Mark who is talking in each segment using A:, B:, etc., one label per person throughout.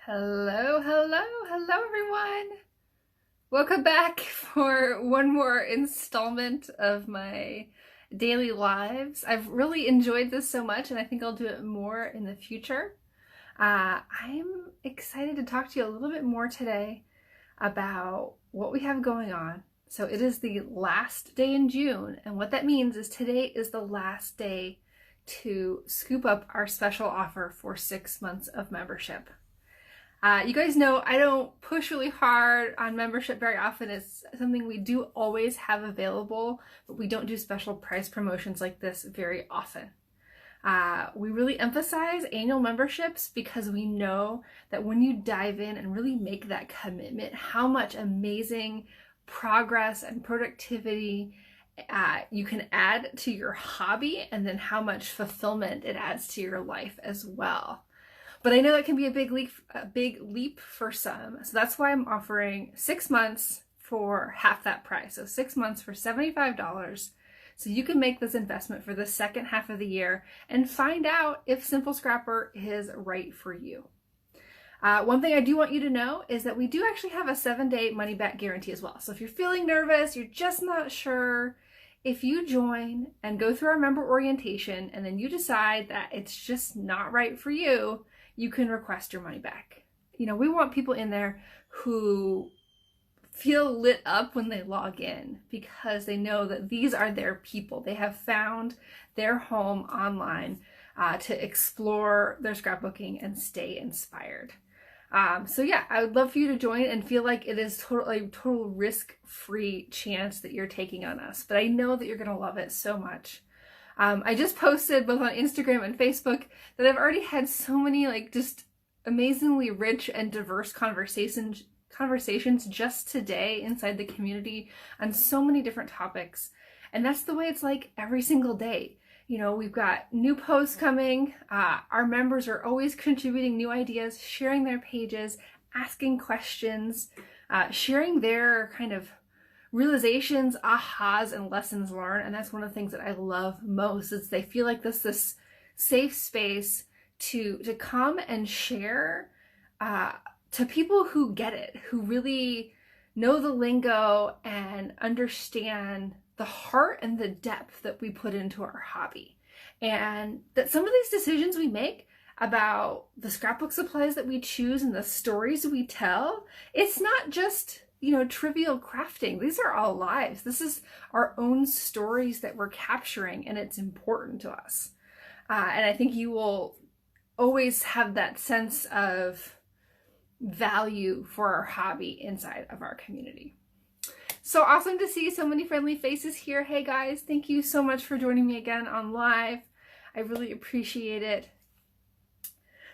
A: Hello everyone. Welcome back for one more installment of my daily lives. I've really enjoyed this so much and I think I'll do it more in the future. I'm excited to talk to you a little bit more today about what we have going on. So it is the last day in June, and what that means is today is the last day to scoop up our special offer for 6 months of membership. You guys know I don't push really hard on membership very often. It's something we do always have available, but we don't do special price promotions like this very often. We really emphasize annual memberships because we know that when you dive in and really make that commitment, how much amazing progress and productivity you can add to your hobby, and then how much fulfillment it adds to your life as well. But I know that can be a big leap for some. So that's why I'm offering 6 months for half that price. So 6 months for $75. So you can make this investment for the second half of the year and find out if Simple Scrapper is right for you. One thing I do want you to know is that we do actually have a 7-day money back guarantee as well. So if you're feeling nervous, you're just not sure, if you join and go through our member orientation and then you decide that it's just not right for you, you can request your money back. You know, we want people in there who feel lit up when they log in because they know that these are their people. They have found their home online to explore their scrapbooking and stay inspired. So yeah, I would love for you to join and feel like it is a total risk-free chance that you're taking on us. But I know that you're going to love it so much. I just posted both on Instagram and Facebook that I've already had so many just amazingly rich and diverse conversations just today inside the community on so many different topics. And that's the way it's like every single day. You know, we've got new posts coming. Our members are always contributing new ideas, sharing their pages, asking questions, sharing their kind of realizations, ahas, and lessons learned. And that's one of the things that I love most, is they feel like this safe space to come and share to people who get it, who really know the lingo and understand the heart and the depth that we put into our hobby. And that some of these decisions we make about the scrapbook supplies that we choose and the stories we tell, it's not just, you know, trivial crafting. These are our lives. This is our own stories that we're capturing, and it's important to us. And I think you will always have that sense of value for our hobby inside of our community. So awesome to see so many friendly faces here. Hey guys, thank you so much for joining me again on live. I really appreciate it.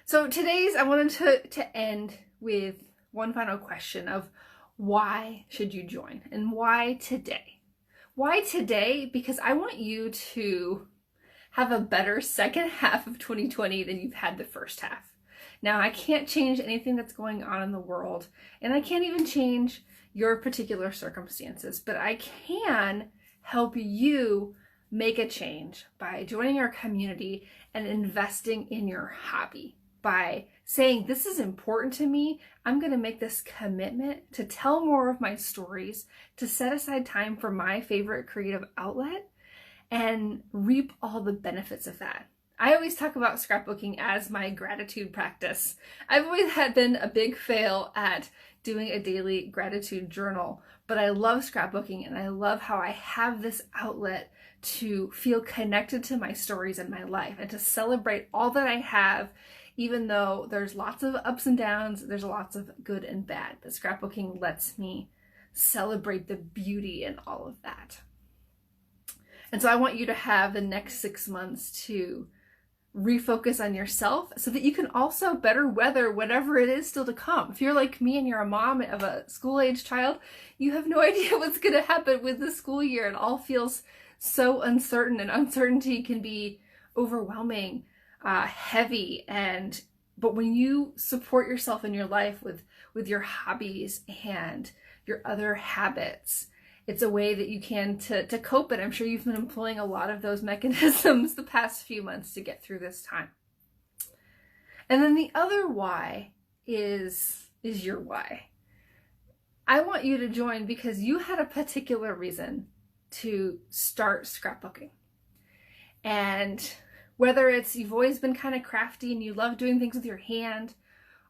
A: So I wanted to end with one final question of why should you join, and why today? Why today? Because I want you to have a better second half of 2020 than you've had the first half. Now, I can't change anything that's going on in the world, and I can't even change your particular circumstances, but I can help you make a change by joining our community and investing in your hobby. By saying, this is important to me, I'm going to make this commitment to tell more of my stories, to set aside time for my favorite creative outlet, and reap all the benefits of that. I always talk about scrapbooking as my gratitude practice. I've always been a big fail at doing a daily gratitude journal, but I love scrapbooking, and I love how I have this outlet to feel connected to my stories and my life, and to celebrate all that I have, even though there's lots of ups and downs, there's lots of good and bad. But scrapbooking lets me celebrate the beauty in all of that. And so I want you to have the next 6 months to refocus on yourself so that you can also better weather whatever it is still to come. If you're like me and you're a mom of a school-age child, you have no idea what's going to happen with the school year. It all feels so uncertain, and uncertainty can be overwhelming, heavy. But when you support yourself in your life with your hobbies and your other habits, it's a way that you can to cope. And I'm sure you've been employing a lot of those mechanisms the past few months to get through this time. And then the other why is your why? I want you to join because you had a particular reason to start scrapbooking. And whether it's you've always been kind of crafty and you love doing things with your hand,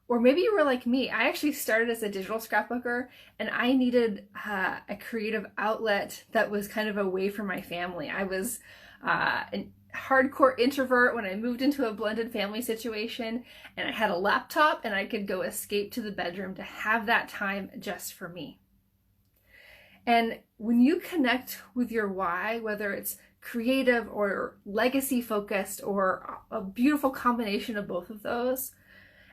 A: or maybe you were like me. I actually started as a digital scrapbooker and I needed a creative outlet that was kind of away from my family. I was an hardcore introvert when I moved into a blended family situation, and I had a laptop and I could go escape to the bedroom to have that time just for me. And when you connect with your why, whether it's creative or legacy focused or a beautiful combination of both of those,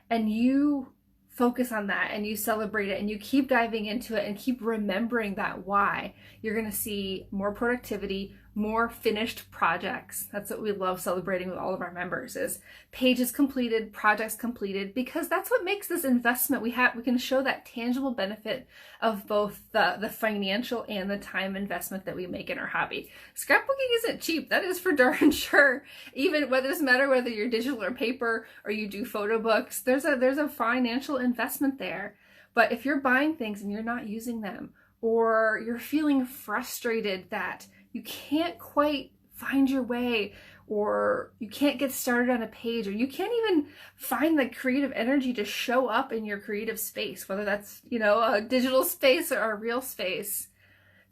A: and you focus on that and you celebrate it and you keep diving into it and keep remembering that why, you're going to see more productivity, more finished projects. That's what we love celebrating with all of our members, is pages completed, projects completed, because that's what makes this investment. We can show that tangible benefit of both the financial and the time investment that we make in our hobby. Scrapbooking isn't cheap, that is for darn sure. Even whether it doesn't matter whether you're digital or paper or you do photo books, there's a financial investment there. But if you're buying things and you're not using them, or you're feeling frustrated that you can't quite find your way, or you can't get started on a page, or you can't even find the creative energy to show up in your creative space, whether that's, a digital space or a real space,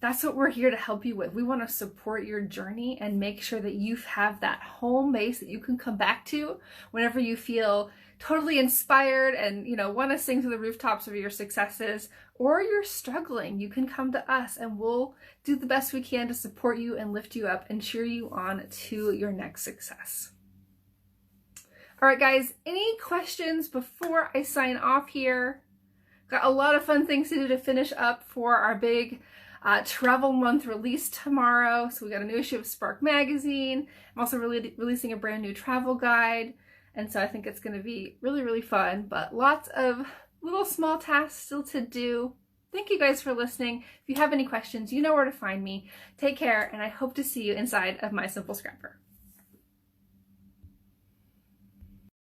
A: that's what we're here to help you with. We want to support your journey and make sure that you have that home base that you can come back to whenever you feel totally inspired and, want to sing to the rooftops of your successes, or you're struggling. You can come to us and we'll do the best we can to support you and lift you up and cheer you on to your next success. All right, guys, any questions before I sign off here? Got a lot of fun things to do to finish up for our big travel month release tomorrow. So we got a new issue of Spark Magazine. I'm also releasing a brand new travel guide. And so I think it's going to be really, really fun, but lots of little small tasks still to do. Thank you guys for listening. If you have any questions, you know where to find me. Take care, and I hope to see you inside of My Simple Scrapper.